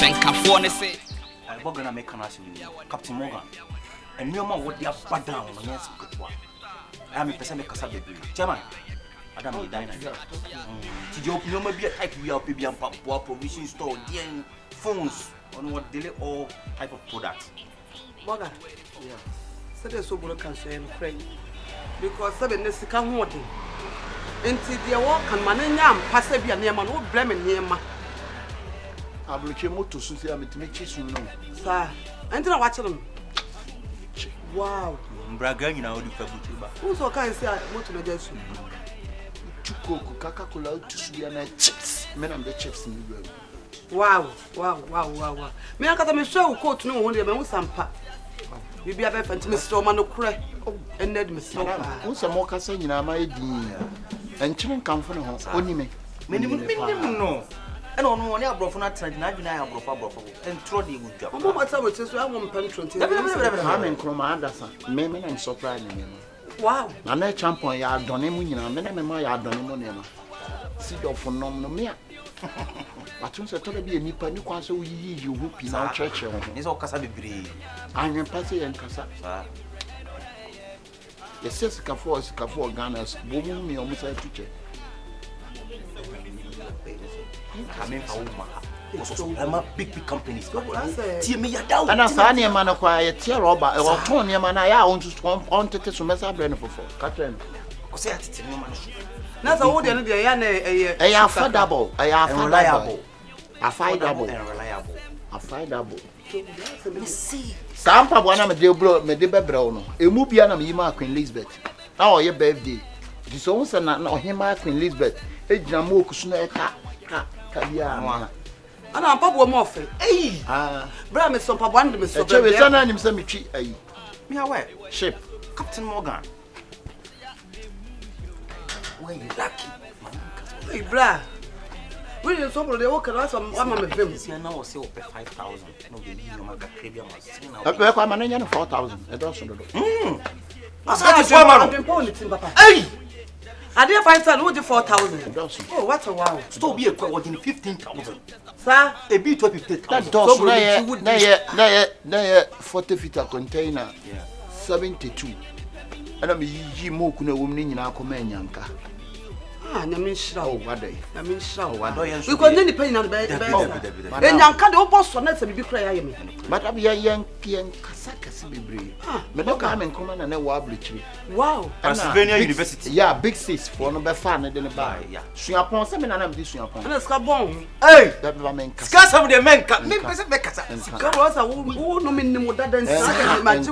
Senka say Burga na make an answer Captain Morgan. And no man what they have bad down on yes good one. I am a person make a baby. Chairman, Madam Daina. To your opinion, maybe a type we are baby and papa provision store, dealing phones on what daily all type of products. Burga, yeah. So the Soobolo can say I'm afraid because 7 days come what until the walk and manana pass a be a near man who blame near ma. I will came to see I'm to make you know. Sir, and then I watch them. Wow, Burga, you know, you can go to who's all kind of say I want to know Coca-Cola to see and chips. Men and the chips in the world. Wow. Me I got me show coat no one day me sampa. We be a better to Mr. Mano Cray. And Ned Mr. Who's a more casting in my dear? And children come from home. Only me. Minimum no. And on one I brought from that time, I brought and throw the wood job. What's up with this? I won't penetrate. I'm in Chroma Anderson. Maybe I'm surprising him. Wow. And I champion yard done him, you know, and my yard done him. See off for no mere. But once I told you, you can't say you whoop in our church. It's all Casabi. I'm in Passy and Casa. Yes, Cafor Gunners, booming me almost a teacher. I'm a big companies. See me a down. And I near man acquire tear robber or Tony man. I want to take some mess up for Catherine. That's all the I affordable. I are reliable. Affordable and reliable. Affordable. See. Sampa one of the blow me de Brono. A Mubiana Yima Queen Elizabeth. Now your birthday. This also not him Queen Elizabeth. A Jamu Kusneka. And I'm Papa Morphy. Hey! Bram is some Papa and Miss Soobolo. Son and him Me away. Ship. Captain Morgan. When you lucky. Hey, Bra. When you Soobolo, they walk around some one of them. See, now I'll sell 5,000. No, the Caribbean was 4,000. I don't know. Hey! I did 5,000, would you 4,000? Oh, what a wow. Still be a quite 15,000. Sir, A bit 50,000. That does 40 feet a container. 72. And I'm a mook no woman in our command. Ah, Namisha. Oh, what day? Namisha. We got any pain on the bed. And Yanka, the opposite, let's be crying. But I'll be a young Kasaka be brave. But I'm in command and a wobbly tree. Wow. Pennsylvania University. Yeah, big sis for no fan and then a buy. Yeah. Swing upon some and I'm this upon. And a scabon. Hey, that man. Scarce of the men can make a Girls are who no minimum that then and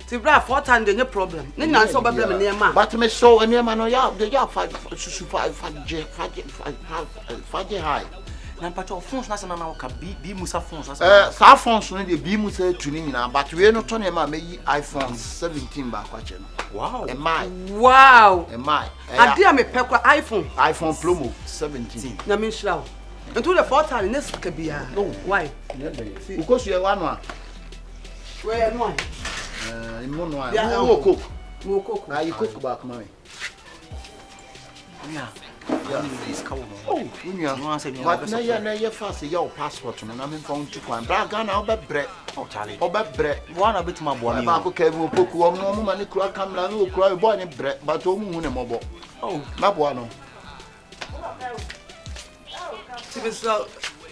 to bra 4 times the problem. Then I saw problem near man. But me so and near man, they are 5 high. Nampacho phones national now can be Musa phones. Sa phones no dey be Musa tuning na but we no turn ma me iPhone 17 back watch no. Wow. Am I? Wow. Am I? I dear me pekwa iPhone Promo 17. Na me shraw. Into the 4 times next can be no. Why? Because you are one. Where no? Mono. Yeah, cook. Mo cook. Na you cook back mommy. Yeah. Oh, but na ye fast your passport no na me phone to kwan Burga na obebre oh Charlie obebre one a bit my boy ba ko ke mo poku om no mo mani kura camera no kura boy ni bre but o mu hu ne mobo oh na boa no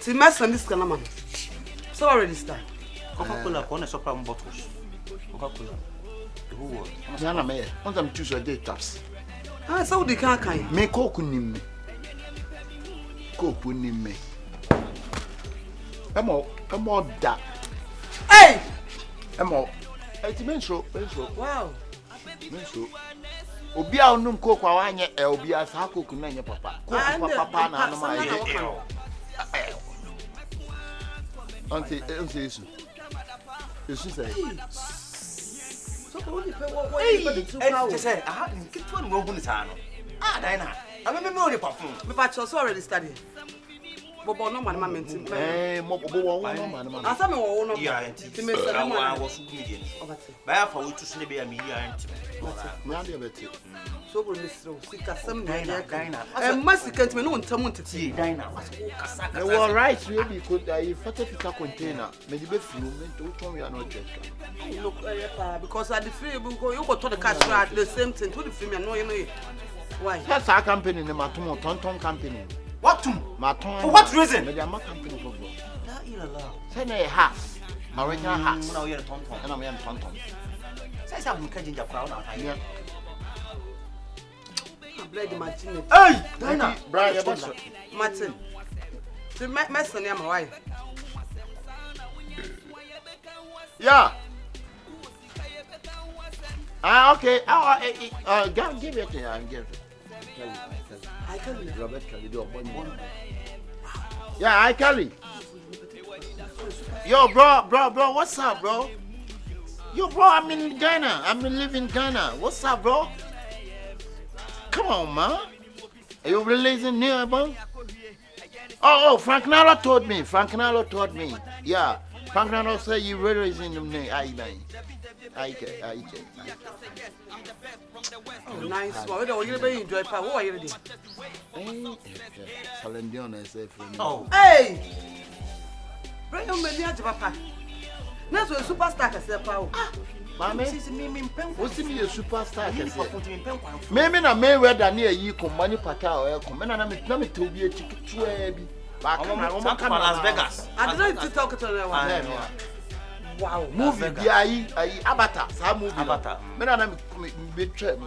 ti mess on this kana man so already start Coca-Cola on a super bottles Coca-Cola who yana me on them choose your taps. Ah, so they can't kind. Me coke nim me. Coke nim me. Emo da. Hey! Emo. Eti menso. Wow. Menso. Obi a onum coke wa anye obi a sa coke na nye papa. Coke papa na no ma ye. Auntie isu. Isu say. So what you say get one more Daina. I remember the perfume. Me patch also already study. Bobo no man menti. Bobo no man. Asa me wo no. Yeah, and ti me sere mo. I was comedian. Buy for we to see be a me and Na dey beti. So go misro sika sem na Daina, ya Daina. masika ntime no ntamu ntete. Daina, what's kasa The war rights we be could I fata container. Me be flu me to turn we are not check. Look because at the free you go to the cash at the same thing to the free me no you know. Why? That's our company name Atomo Tonton company. What to? Maton. For what reason? Me dey my company for go. That ilala. Say na house. Original house. Now you're tonton. And I'm tonton. Say some can ginger crown now. Yeah. Blood Martin. Hey, Daina. Brian, Martin. To mess on my wife. Yeah. Okay. Give it to you. Give it. I can Robert Kelly do one. Yeah, I Kelly. Yo, bro, what's up, bro? Yo, bro, I'm in Ghana. I'm living in Ghana. What's up, bro? Come on, man. Are you releasing new, bro? Oh, Frank Nalo told me. Yeah. Frank Nalo said you releasing them new. I Oh, nice. Well, you're going to enjoy power. What are you doing? Oh. Hey! Bring your money to Papa. That's when superstar can say power. Mame, Me what's me a superstar? Maybe na Mayweather near you come money pata or come and I'm to be a ticket to a back come Las Vegas. I didn't to talk to them. Wow, movie I Avatar, some movie Avatar. Men I'm betray me.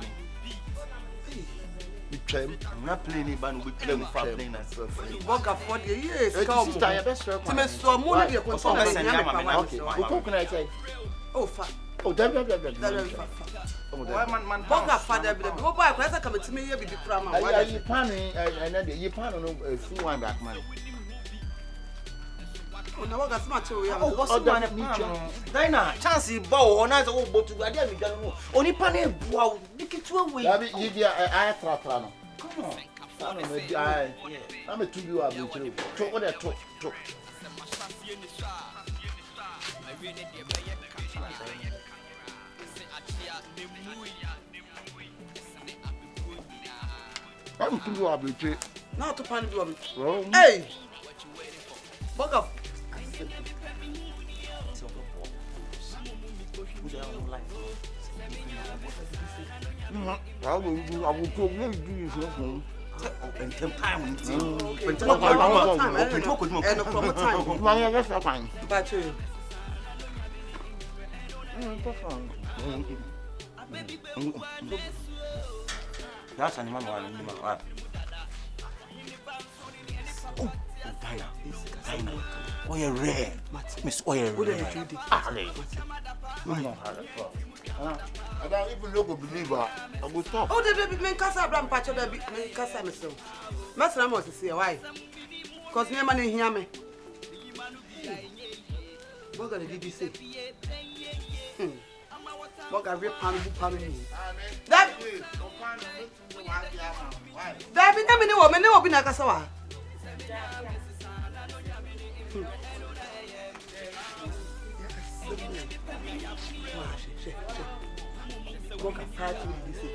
I'm not playing it, but we play with playing us. Burga for the years. Sister, your best friend. To me, so more than okay. What can I say? Oh, fuck. Oh, that. Burga father, but go back. Where's I come to me? You be the crime. You pan, you pan on full one back, man. Oh, no, what's my two? Oh, what's the man? Daina, chance bow on us all both to I don't know. Only pane wow, look it away. I trap. Come on. I'm a 2 you are to what I talk. I'm 2 you are to now to pan do. oh, Hey, Burga. I will probably do this. And time And from time. Money, that's a fine. But you. That's an animal. Oh, Daina. Oil rare. Miss Oil rare. I don't even know believe her. I will stop. Oh, the baby men casa bram patcho the big casa myself. Master must see why. Cause me man hear me. What gonna did you say? What got rip pan me? That be no woman no be na casa wa. Burga party with this.